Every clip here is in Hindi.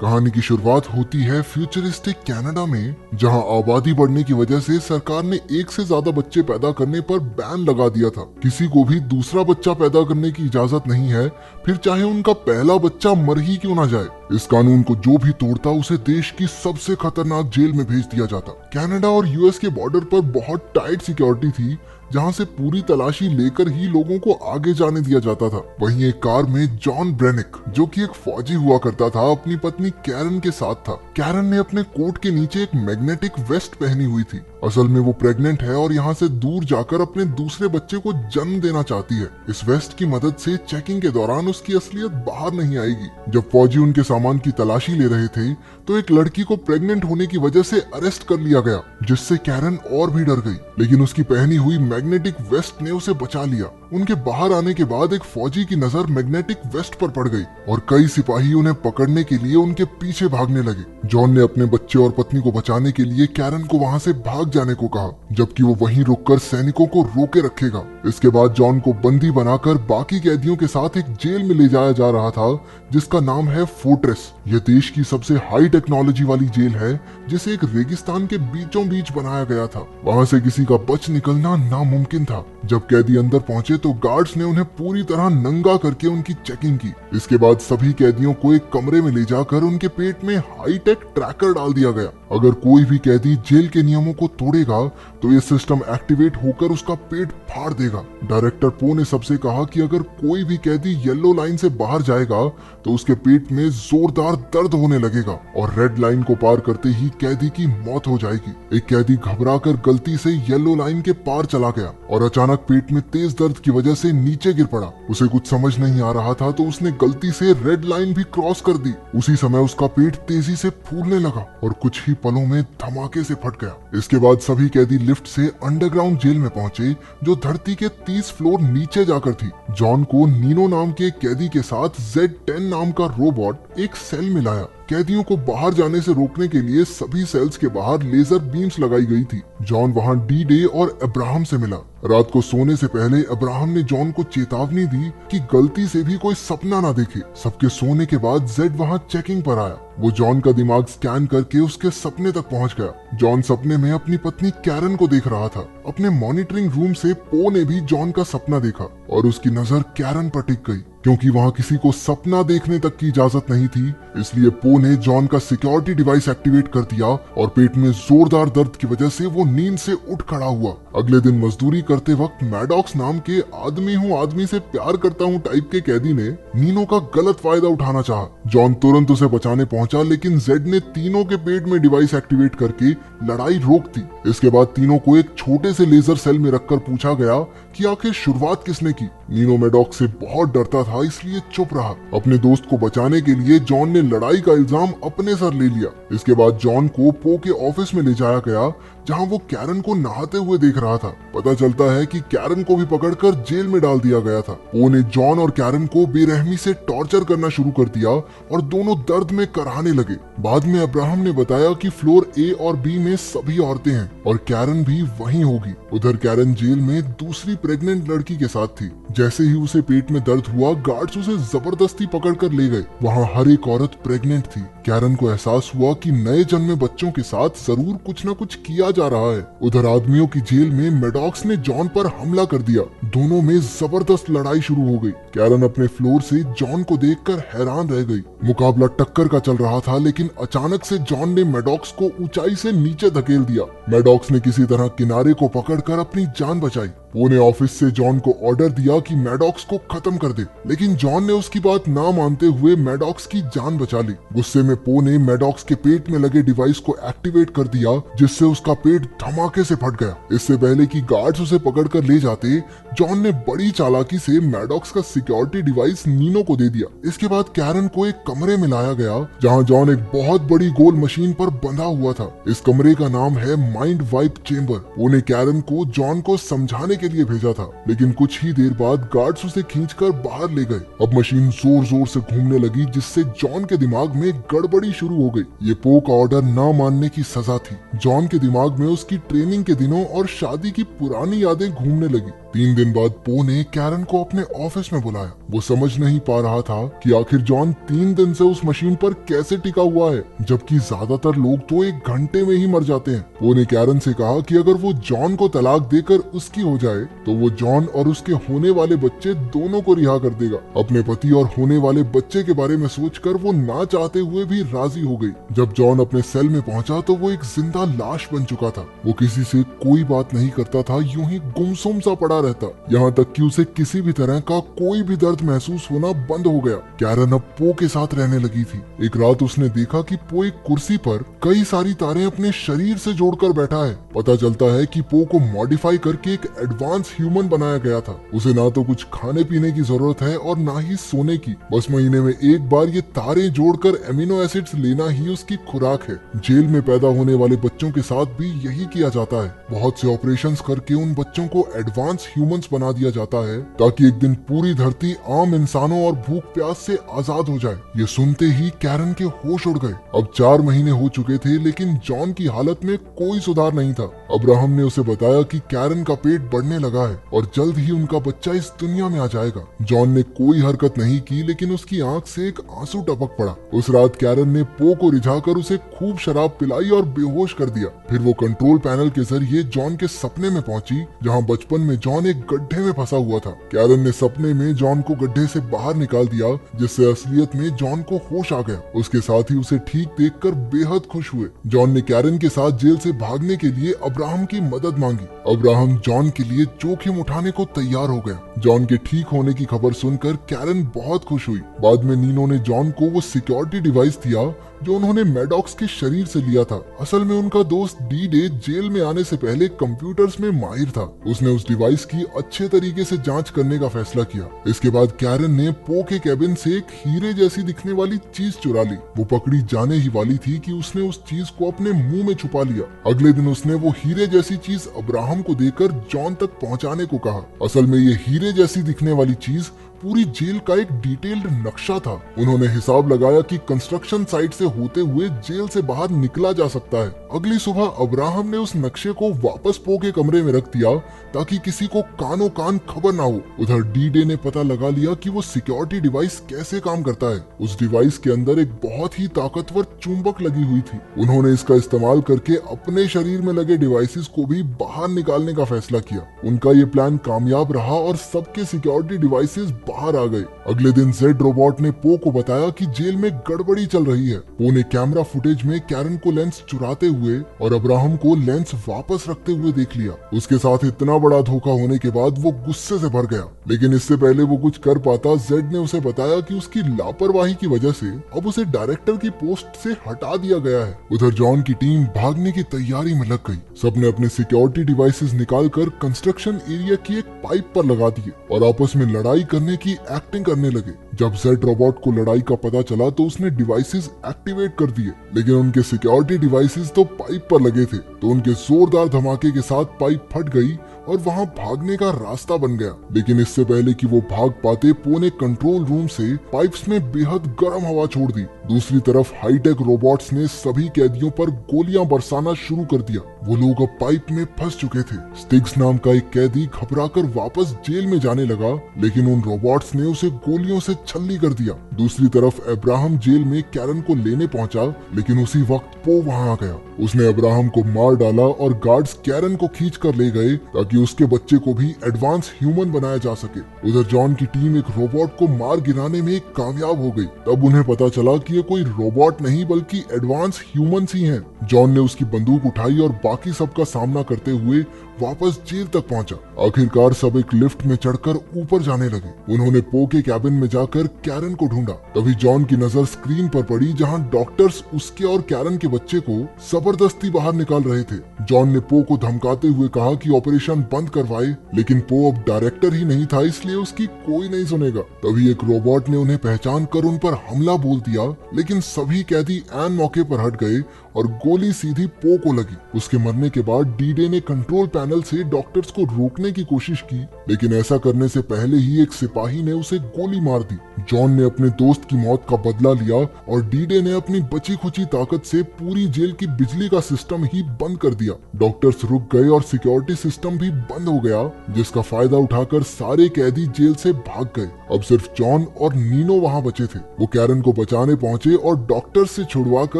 कहानी की शुरुआत होती है फ्यूचरिस्टिक कनाडा में, जहां आबादी बढ़ने की वजह से सरकार ने एक से ज्यादा बच्चे पैदा करने पर बैन लगा दिया था। किसी को भी दूसरा बच्चा पैदा करने की इजाजत नहीं है, फिर चाहे उनका पहला बच्चा मर ही क्यों ना जाए। इस कानून को जो भी तोड़ता उसे देश की सबसे खतरनाक जेल में भेज दिया जाता। कनाडा और यूएस के बॉर्डर पर बहुत टाइट सिक्योरिटी थी, जहां से पूरी तलाशी लेकर ही लोगों को आगे जाने दिया जाता था। वहीं एक कार में जॉन ब्रेनिक, जो कि एक फौजी हुआ करता था, अपनी पत्नी कैरन के साथ था। कैरन ने अपने कोट के नीचे एक मैग्नेटिक वेस्ट पहनी हुई थी। असल में वो प्रेग्नेंट है और यहाँ से दूर जाकर अपने दूसरे बच्चे को जन्म देना चाहती है। इस वेस्ट की मदद से चेकिंग के दौरान उसकी असलियत बाहर नहीं आएगी। जब फौजी उनके सामान की तलाशी ले रहे थे तो एक लड़की को प्रेग्नेंट होने की वजह से अरेस्ट कर लिया गया, जिससे कैरन और भी डर गई। लेकिन उसकी पहनी हुई मैग्नेटिक वेस्ट ने उसे बचा लिया। उनके बाहर आने के बाद एक फौजी की नजर मैग्नेटिक वेस्ट पर पड़ गई और कई सिपाही उन्हें पकड़ने के लिए उनके पीछे भागने लगे। जॉन ने अपने बच्चे और पत्नी को बचाने के लिए कैरन को वहां से भाग जाने को कहा, जबकि वो वहीं रुककर सैनिकों को रोके रखेगा। इसके बाद जॉन को बंदी बनाकर बाकी कैदियों के साथ एक जेल में ले जाया जा रहा था, जिसका नाम है फोर्ट्रेस। यह देश की सबसे हाई टेक्नोलॉजी वाली जेल है, जिसे एक रेगिस्तान के बीचों बीच बनाया गया था। वहां से किसी का बच निकलना नामुमकिन था। जब कैदी अंदर पहुंचे तो गार्ड्स ने उन्हें पूरी तरह नंगा करके उनकी चेकिंग की। इसके बाद सभी कैदियों को एक कमरे में ले जाकर उनके पेट में हाईटेक ट्रैकर डाल दिया गया। अगर कोई भी कैदी जेल के नियमों को तोड़ेगा तो ये सिस्टम एक्टिवेट होकर उसका पेट फाड़ देगा। डायरेक्टर पो ने सबसे कहा कि अगर कोई भी कैदी येलो लाइन से बाहर जाएगा तो उसके पेट में जोरदार दर्द होने लगेगा और रेड लाइन को पार करते ही कैदी की मौत हो जाएगी। एक कैदी घबराकर गलती से येलो लाइन के पार चला गया और अचानक पेट में तेज दर्द की वजह से नीचे गिर पड़ा। उसे कुछ समझ नहीं आ रहा था तो उसने गलती से रेड लाइन भी क्रॉस कर दी। उसी समय उसका पेट तेजी से फूलने लगा और कुछ ही पलों में धमाके से फट गया। इसके बाद सभी कैदी लिफ्ट से अंडरग्राउंड जेल में पहुंचे, जो धरती के 30 फ्लोर नीचे जाकर थी। जॉन को नीनो नाम के कैदी के साथ Z10 नाम का रोबोट एक सेल में लाया। कैदियों को बाहर जाने से रोकने के लिए सभी सेल्स के बाहर लेजर बीम्स लगाई गई थी। जॉन वहां डी-डे और अब्राहम से मिला। रात को सोने से पहले अब्राहम ने जॉन को चेतावनी दी कि गलती से भी कोई सपना ना देखे। सबके सोने के बाद जेड वहां चेकिंग पर आया। वो जॉन का दिमाग स्कैन करके उसके सपने तक पहुंच गया। जॉन सपने में अपनी पत्नी कैरन को देख रहा था। अपने मॉनिटरिंग रूम से पो ने भी जॉन का सपना देखा और उसकी नजर कैरन पर टिक गई। क्योंकि वहां किसी को सपना देखने तक की इजाजत नहीं थी, इसलिए पो ने जॉन का सिक्योरिटी डिवाइस एक्टिवेट कर दिया और पेट में जोरदार दर्द की वजह से वो नींद से उठ खड़ा हुआ। अगले दिन मजदूरी करते वक्त मैडॉक्स नाम के आदमी हूँ आदमी से प्यार करता हूँ टाइप के कैदी ने नीनो का गलत फायदा उठाना चाहा। जॉन तुरंत उसे बचाने पहुंचा, लेकिन जेड ने तीनों के पेट में डिवाइस एक्टिवेट करके लड़ाई रोक दी। इसके बाद तीनों को एक छोटे से लेजर सेल में रखकर पूछा गया कि आखिर शुरुआत किसने की। नीनो मैडॉक्स से बहुत डरता था, इसलिए चुप रहा। अपने दोस्त को बचाने के लिए जॉन ने लड़ाई का इल्जाम अपने सर ले लिया। इसके बाद जॉन को पो के ऑफिस में ले जाया गया, जहां वो कैरन को नहाते हुए देख रहा था। पता चलता है कि कैरन को भी पकड़कर जेल में डाल दिया गया था। पो ने जॉन और कैरन को बेरहमी से टॉर्चर करना शुरू कर दिया और दोनों दर्द में कराहने लगे। बाद में अब्राहम ने बताया कि फ्लोर ए और बी में सभी औरतें हैं और कैरन भी वहीं होगी। उधर कैरन जेल में दूसरी प्रेग्नेंट लड़की के साथ थी। जैसे ही उसे पेट में दर्द हुआ, गार्ड्स उसे जबरदस्ती पकड़कर ले गए। वहाँ हर एक औरत प्रेग्नेंट थी। कैरन को एहसास हुआ कि नए जन्मे बच्चों के साथ जरूर कुछ न कुछ किया जा रहा है। उधर आदमियों की जेल में मैडॉक्स ने जॉन पर हमला कर दिया। दोनों में जबरदस्त लड़ाई शुरू हो गई। कैरन अपने फ्लोर से जॉन को देखकर हैरान रह गई। मुकाबला टक्कर का चल रहा था, लेकिन अचानक से जॉन ने मैडॉक्स को ऊंचाई से नीचे धकेल दिया। मैडॉक्स ने किसी तरह किनारे को पकड़कर अपनी जान बचाई। पो ने ऑफिस से जॉन को ऑर्डर दिया कि मैडॉक्स को खत्म कर दे, लेकिन जॉन ने उसकी बात ना मानते हुए मैडॉक्स की जान बचा ली। गुस्से में पो ने मैडॉक्स के पेट में लगे डिवाइस को एक्टिवेट कर दिया, जिससे उसका पेट धमाके से फट गया। इससे पहले कि गार्ड्स उसे पकड़कर ले जाते, जॉन ने बड़ी चालाकी से मैडॉक्स का सिक्योरिटी डिवाइस नीनो को दे दिया। इसके बाद कैरन को एक कमरे में लाया गया, जहाँ जॉन एक बहुत बड़ी गोल मशीन पर बंधा हुआ था। इस कमरे का नाम है माइंड वाइप चेम्बर। पो ने कैरन को जॉन को समझाने के लिए भेजा था, लेकिन कुछ ही देर बाद गार्ड्स उसे खींचकर बाहर ले गए। अब मशीन जोर जोर से घूमने लगी, जिससे जॉन के दिमाग में गड़बड़ी शुरू हो गई। ये पो का ऑर्डर ना मानने की सजा थी। जॉन के दिमाग में उसकी ट्रेनिंग के दिनों और शादी की पुरानी यादें घूमने लगी। 3 दिन बाद पो ने कैरन को अपने ऑफिस में बुलाया। वो समझ नहीं पा रहा था कि आखिर जॉन 3 दिन से उस मशीन पर कैसे टिका हुआ है, जबकि ज्यादातर लोग तो 1 घंटे में ही मर जाते हैं। पो ने कैरन से कहा कि अगर वो जॉन को तलाक देकर उसकी हो जाए तो वो जॉन और उसके होने वाले बच्चे दोनों को रिहा कर देगा। अपने पति और होने वाले बच्चे के बारे में सोचकर वो ना चाहते हुए भी राजी हो गई। जब जॉन अपने सेल में पहुंचा तो वो एक जिंदा लाश बन चुका था। वो किसी से कोई बात नहीं करता था, यूं ही गुमसुम सा पड़ा रहता, यहाँ तक कि उसे किसी भी तरह का कोई भी दर्द महसूस होना बंद हो गया। कैरन अब पो के साथ रहने लगी थी। एक रात उसने देखा कि पो एक कुर्सी पर कई सारी तारें अपने शरीर से जोड़कर बैठा है। पता चलता है कि पो को मॉडिफाई करके एक एडवांस ह्यूमन बनाया गया था। उसे ना तो कुछ खाने पीने की जरूरत है और ना ही सोने की, बस महीने में एक बार ये तारें जोड़कर एमिनो एसिड्स लेना ही उसकी खुराक है। जेल में पैदा होने वाले बच्चों के साथ भी यही किया जाता है। बहुत से ऑपरेशंस करके उन बच्चों को एडवांस ह्यूमंस बना दिया जाता है ताकि एक दिन पूरी धरती आम इंसानों और भूख प्यास से आजाद हो जाए। ये सुनते ही कैरन के होश उड़ गए। अब 4 महीने हो चुके थे लेकिन जॉन की हालत में कोई सुधार नहीं था। अब्राहम ने उसे बताया कि कैरन का पेट बढ़ने लगा है और जल्द ही उनका बच्चा इस दुनिया में आ जाएगा। जॉन ने कोई हरकत नहीं की लेकिन उसकी आंख से एक आंसू टपक पड़ा। उस रात कैरन ने पो को रिझाकर उसे खूब शराब पिलाई और बेहोश कर दिया। फिर वो कंट्रोल पैनल के जरिए जॉन के सपने में पहुंची, जहां बचपन में जॉन एक गड्ढे में फंसा हुआ था। कैरन ने सपने में जॉन को गड्ढे से बाहर निकाल दिया, जिससे असलियत में जॉन को होश आ गया। उसके साथ ही उसे ठीक देखकर बेहद खुश हुए। जॉन ने कैरन के साथ जेल से भागने के लिए अब्राहम की मदद मांगी। अब्राहम जॉन के लिए जोखिम उठाने को तैयार हो गया। जॉन के ठीक होने की खबर सुनकर कैरन बहुत खुश हुई। बाद में नीनो ने जॉन को वो सिक्योरिटी डिवाइस दिया जो उन्होंने मैडॉक्स के शरीर से लिया था। असल में उनका दोस्त डी-डे जेल में आने से पहले कंप्यूटर्स में माहिर था। उसने उस डिवाइस की अच्छे तरीके से जांच करने का फैसला किया। इसके बाद कैरन ने पो के केबिन से एक हीरे जैसी दिखने वाली चीज चुरा ली। वो पकड़ी जाने ही वाली थी कि उसने उस चीज को अपने मुंह में छुपा लिया। अगले दिन उसने वो हीरे जैसी चीज अब्राहम को देकर जॉन तक पहुंचाने को कहा। असल में ये हीरे जैसी दिखने वाली चीज पूरी जेल का एक डिटेल्ड नक्शा था। उन्होंने हिसाब लगाया कि कंस्ट्रक्शन साइट से होते हुए जेल से बाहर निकला जा सकता है। अगली सुबह अब्राहम ने उस नक्शे को वापस पो के कमरे में रख दिया ताकि किसी को कानो कान खबर ना हो। उधर डी-डे ने पता लगा लिया कि वो सिक्योरिटी डिवाइस कैसे काम करता है। उस डिवाइस के अंदर एक बहुत ही ताकतवर चुंबक लगी हुई थी। उन्होंने इसका इस्तेमाल करके अपने शरीर में लगे डिवाइसेस को भी बाहर निकालने का फैसला किया। उनका ये प्लान कामयाब रहा और सबके सिक्योरिटी डिवाइसेस बाहर आ गए। अगले दिन जेड रोबोट ने पो को बताया कि जेल में गड़बड़ी चल रही है। पो ने कैमरा फुटेज में कैरन को लेंस चुराते हुए और अब्राहम को लेंस वापस रखते हुए देख लिया। उसके साथ इतना बड़ा धोखा होने के बाद वो गुस्से से भर गया, लेकिन इससे पहले वो कुछ कर पाता, जेड ने उसे बताया कि उसकी लापरवाही की वजह से अब उसे डायरेक्टर की पोस्ट से हटा दिया गया है। उधर जॉन की टीम भागने की तैयारी में लग गई। सबने अपने सिक्योरिटी डिवाइसेस निकालकर कंस्ट्रक्शन एरिया की एक पाइप पर लगा दिए और आपस में लड़ाई करने की एक्टिंग करने लगे। जब जेड रोबोट को लड़ाई का पता चला तो उसने डिवाइसेस एक्टिवेट कर दिए, लेकिन उनके सिक्योरिटी डिवाइसेस तो पाइप पर लगे थे, तो उनके जोरदार धमाके के साथ पाइप फट गई और वहां भागने का रास्ता बन गया। लेकिन इससे पहले कि वो भाग पाते, पो ने कंट्रोल रूम से पाइप्स में बेहद गर्म हवा छोड़ दी। दूसरी तरफ हाईटेक रोबोट्स ने सभी कैदियों पर गोलियां बरसाना शुरू कर दिया। वो लोग अब पाइप में फंस चुके थे। स्टिग्स नाम का एक कैदी घबराकर वापस जेल में जाने लगा, लेकिन उन रोबोट्स ने उसे गोलियों से छल्ली कर दिया। दूसरी तरफ अब्राहम जेल में कैरन को लेने पहुंचा, लेकिन उसी वक्त पो वहां आ गया। उसने अब्राहम को मार डाला और गार्ड्स कैरन को खींच कर ले गए ताकि उसके बच्चे को भी एडवांस ह्यूमन बनाया जा सके। उधर जॉन की टीम एक रोबोट को मार गिराने में कामयाब हो गई। तब उन्हें पता चला कि ये कोई रोबोट नहीं बल्कि एडवांस ह्यूमंस ही हैं। जॉन ने उसकी बंदूक उठाई और बाकी सबका सामना करते हुए वापस जेल तक पहुंचा। आखिरकार सब एक लिफ्ट में चढ़कर ऊपर जाने लगे। उन्होंने पो के कैबिन में जाकर कैरन को ढूंढा। तभी जॉन की नजर स्क्रीन पर पड़ी जहां डॉक्टर्स उसके और कैरन के बच्चे को जबरदस्ती बाहर निकाल रहे थे। जॉन ने पो को धमकाते हुए कहा कि ऑपरेशन बंद करवाए, लेकिन पो अब डायरेक्टर ही नहीं था, इसलिए उसकी कोई नहीं सुनेगा। तभी एक रोबोट ने उन्हें पहचान कर उन पर हमला बोल दिया, लेकिन सभी कैदी ऐन मौके पर हट गए और गोली सीधी पो को लगी। उसके मरने के बाद डी-डे ने कंट्रोल पैनल से डॉक्टर्स को रोकने की कोशिश की, लेकिन ऐसा करने से पहले ही एक सिपाही ने उसे गोली मार दी। जॉन ने अपने दोस्त की मौत का बदला लिया और डी-डे ने अपनी बची खुची ताकत से पूरी जेल की बिजली का सिस्टम ही बंद कर दिया। डॉक्टर्स रुक गए और सिक्योरिटी सिस्टम भी बंद हो गया, जिसका फायदा उठाकर सारे कैदी जेल से भाग गए। अब सिर्फ जॉन और नीनो वहां बचे थे। वो कैरन को बचाने पहुंचे और डॉक्टर से छुड़वाकर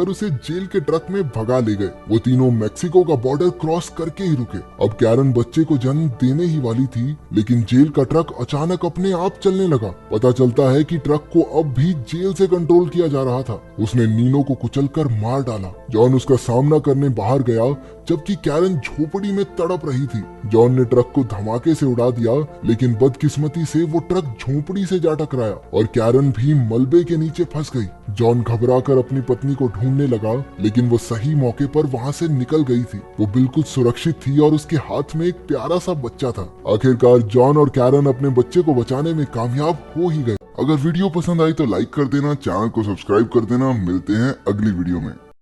उसे जेल के ट्रक में भगा ले गए। वो तीनों मेक्सिको का बॉर्डर क्रॉस करके ही रुके। अब कैरन बच्चे को जन्म देने ही वाली थी, लेकिन जेल का ट्रक अचानक अपने आप चलने लगा। पता चलता है कि ट्रक को अब भी जेल से कंट्रोल किया जा रहा था। उसने नीनो को कुचलकर मार डाला। जॉन उसका सामना करने बाहर गया, जबकि कैरन झोपड़ी में तड़प रही थी। जॉन ने ट्रक को धमाके से उड़ा दिया, लेकिन बदकिस्मती से वो ट्रक झोपड़ी से जा टकराया और कैरन भी मलबे के नीचे फंस गई। जॉन घबराकर अपनी पत्नी को ढूंढने लगा, लेकिन वो सही मौके पर वहां से निकल गई थी। वो बिल्कुल सुरक्षित थी और उसके हाथ में एक प्यारा सा बच्चा था। आखिरकार जॉन और कैरन अपने बच्चे को बचाने में कामयाब हो ही गए। अगर वीडियो पसंद आई तो लाइक कर देना, चैनल को सब्सक्राइब कर देना। मिलते हैं अगली वीडियो में।